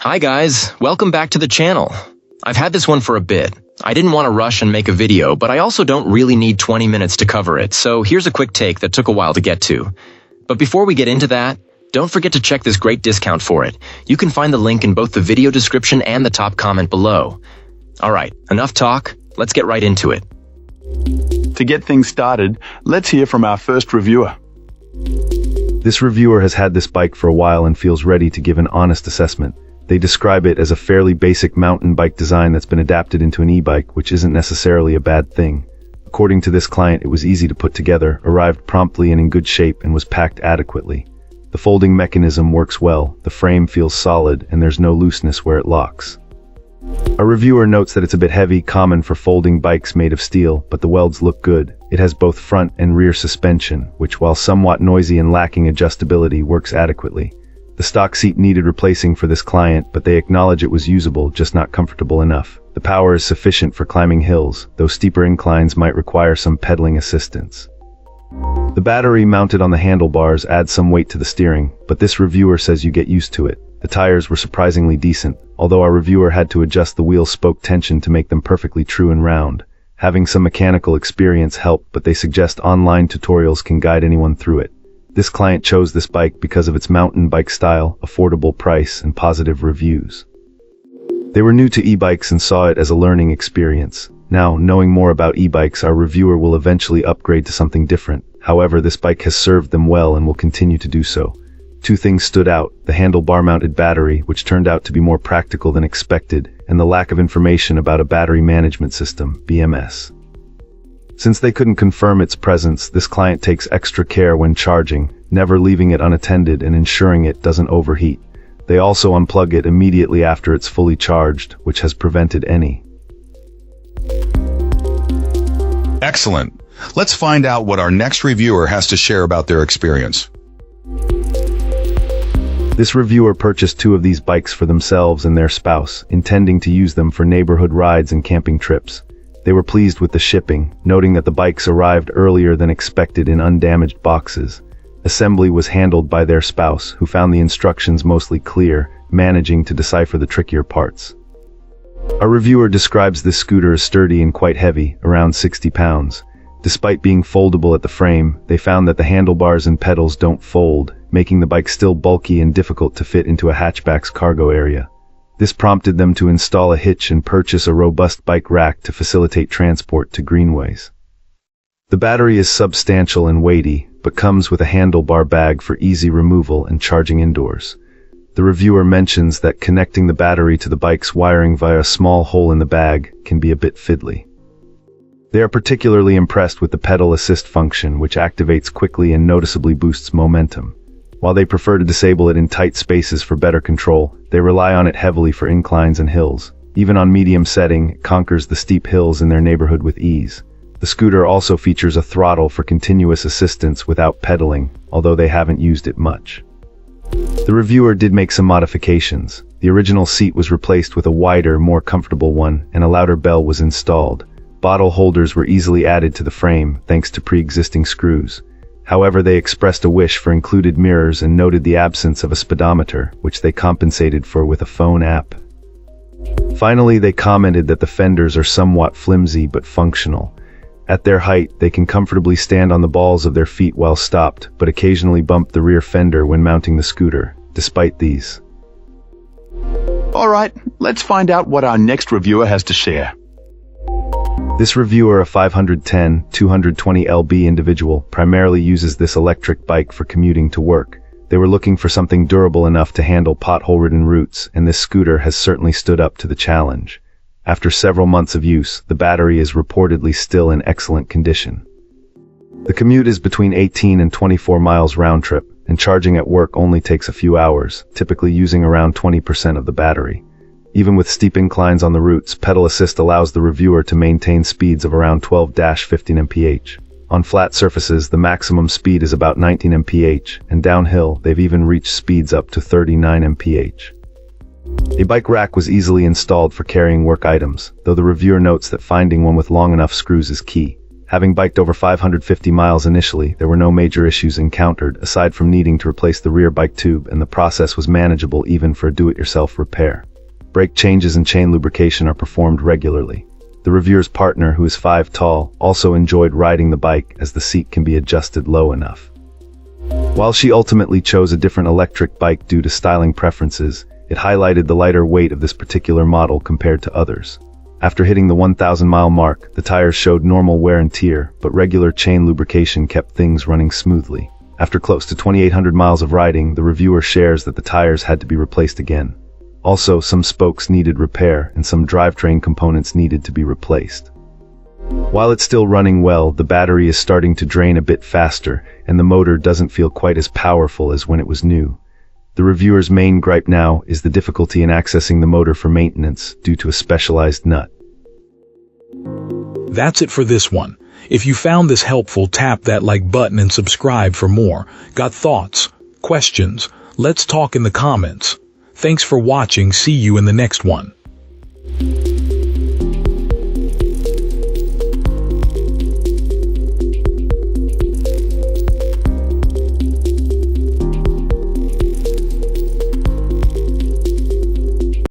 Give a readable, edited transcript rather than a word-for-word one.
Hi guys, welcome back to the channel. I've had this one for a bit. I didn't want to rush and make a video, but I also don't really need 20 minutes to cover it, so here's a quick take that took a while to get to. But before we get into that, don't forget to check this great discount for it. You can find the link in both the video description and the top comment below. Alright, enough talk, let's get right into it. To get things started, let's hear from our first reviewer. This reviewer has had this bike for a while and feels ready to give an honest assessment. They describe it as a fairly basic mountain bike design that's been adapted into an e-bike, which isn't necessarily a bad thing. According to this client, it was easy to put together, arrived promptly and in good shape, and was packed adequately. The folding mechanism works well, the frame feels solid, and there's no looseness where it locks. A reviewer notes that it's a bit heavy, common for folding bikes made of steel, but the welds look good. It has both front and rear suspension, which while somewhat noisy and lacking adjustability, works adequately. The stock seat needed replacing for this client, but they acknowledge it was usable, just not comfortable enough. The power is sufficient for climbing hills, though steeper inclines might require some pedaling assistance. The battery mounted on the handlebars adds some weight to the steering, but this reviewer says you get used to it. The tires were surprisingly decent, although our reviewer had to adjust the wheel spoke tension to make them perfectly true and round. Having some mechanical experience helped, but they suggest online tutorials can guide anyone through it. This client chose this bike because of its mountain bike style, affordable price, and positive reviews. They were new to e-bikes and saw it as a learning experience. Now, knowing more about e-bikes, our reviewer will eventually upgrade to something different. However, this bike has served them well and will continue to do so. Two things stood out: the handlebar-mounted battery, which turned out to be more practical than expected, and the lack of information about a battery management system, BMS. Since they couldn't confirm its presence, this client takes extra care when charging, never leaving it unattended and ensuring it doesn't overheat. They also unplug it immediately after it's fully charged, which has prevented any. Excellent. Let's find out what our next reviewer has to share about their experience. This reviewer purchased two of these bikes for themselves and their spouse, intending to use them for neighborhood rides and camping trips. They were pleased with the shipping, noting that the bikes arrived earlier than expected in undamaged boxes. Assembly was handled by their spouse, who found the instructions mostly clear, managing to decipher the trickier parts. Our reviewer describes this scooter as sturdy and quite heavy, around 60 pounds. Despite being foldable at the frame, they found that the handlebars and pedals don't fold, making the bike still bulky and difficult to fit into a hatchback's cargo area. This prompted them to install a hitch and purchase a robust bike rack to facilitate transport to greenways. The battery is substantial and weighty, but comes with a handlebar bag for easy removal and charging indoors. The reviewer mentions that connecting the battery to the bike's wiring via a small hole in the bag can be a bit fiddly. They are particularly impressed with the pedal assist function, which activates quickly and noticeably boosts momentum. While they prefer to disable it in tight spaces for better control, they rely on it heavily for inclines and hills. Even on medium setting, it conquers the steep hills in their neighborhood with ease. The scooter also features a throttle for continuous assistance without pedaling, although they haven't used it much. The reviewer did make some modifications. The original seat was replaced with a wider, more comfortable one, and a louder bell was installed. Bottle holders were easily added to the frame, thanks to pre-existing screws. However, they expressed a wish for included mirrors and noted the absence of a speedometer, which they compensated for with a phone app. Finally, they commented that the fenders are somewhat flimsy but functional. At their height, they can comfortably stand on the balls of their feet while stopped, but occasionally bump the rear fender when mounting the scooter. Despite these. Alright, let's find out what our next reviewer has to share. This reviewer, a 510, 220lb individual, primarily uses this electric bike for commuting to work. They were looking for something durable enough to handle pothole-ridden routes, and this scooter has certainly stood up to the challenge. After several months of use, the battery is reportedly still in excellent condition. The commute is between 18 and 24 miles round trip, and charging at work only takes a few hours, typically using around 20% of the battery. Even with steep inclines on the routes, pedal assist allows the reviewer to maintain speeds of around 12-15 mph. On flat surfaces, the maximum speed is about 19 mph, and downhill, they've even reached speeds up to 39 mph. A bike rack was easily installed for carrying work items, though the reviewer notes that finding one with long enough screws is key. Having biked over 550 miles initially, there were no major issues encountered, aside from needing to replace the rear bike tube, and the process was manageable even for a do-it-yourself repair. Brake changes and chain lubrication are performed regularly. The reviewer's partner, who is 5 tall, also enjoyed riding the bike as the seat can be adjusted low enough. While she ultimately chose a different electric bike due to styling preferences, it highlighted the lighter weight of this particular model compared to others. After hitting the 1,000-mile mark, the tires showed normal wear and tear, but regular chain lubrication kept things running smoothly. After close to 2,800 miles of riding, the reviewer shares that the tires had to be replaced again. Also, some spokes needed repair, and some drivetrain components needed to be replaced. While it's still running well, the battery is starting to drain a bit faster, and the motor doesn't feel quite as powerful as when it was new. The reviewer's main gripe now is the difficulty in accessing the motor for maintenance due to a specialized nut. That's it for this one. If you found this helpful, tap that like button and subscribe for more. Got thoughts? Questions? Let's talk in the comments. Thanks for watching. See you in the next one.